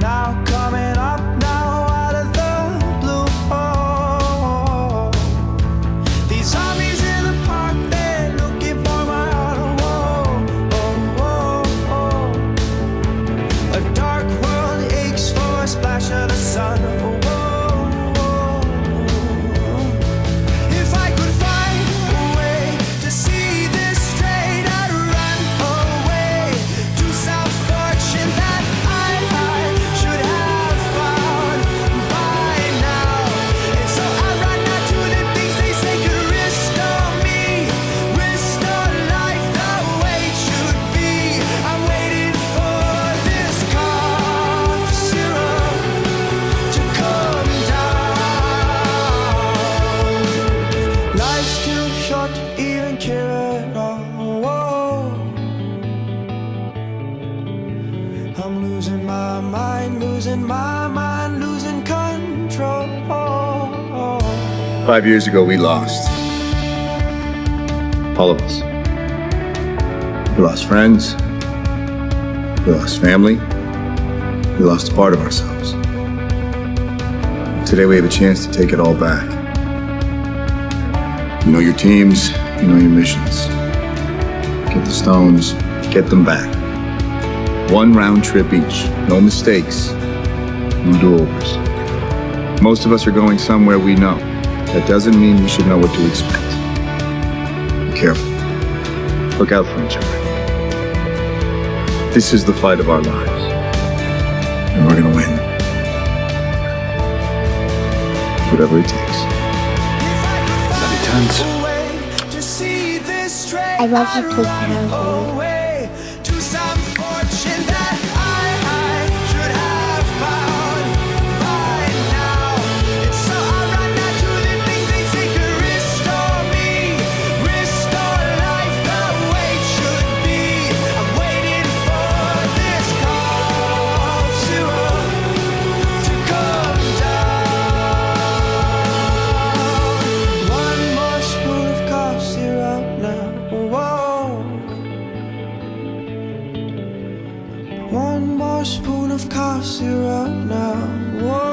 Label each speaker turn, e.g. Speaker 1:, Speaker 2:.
Speaker 1: now, coming up now out of the blue. Oh, these zombies in the park, they're looking for my heart. A dark world aches for a splash of the sun. If I could find a way to see this straight, I'd run away to some fortune that I should have found by now. And so I run out to the things they say could restore me, restore life the way it should be. I'm waiting for this cough syrup to come down. Life's too short to even care at all. I'm losing my mind, losing my mind, losing control.
Speaker 2: 5 years ago, we lost. All of us. We lost friends. We lost family. We lost a part of ourselves. Today, we have a chance to take it all back. You know your teams, you know your missions. Get the stones, get them back. One round trip each, no mistakes, no do-overs. Most of us are going somewhere we know. That doesn't mean we should know what to expect. Be careful. Look out for each other. This is the fight of our lives. And we're gonna win. Whatever it takes.
Speaker 1: Love
Speaker 2: you tons.
Speaker 3: I love you too, Carol.
Speaker 1: To some fortune that I should have found by now. And so I run out to the things they say could restore me, restore life the way it should be. I'm waiting for this cough syrup to come down. One more spoon of cough syrup now. Whoa. One more spoon of cough syrup now. Whoa.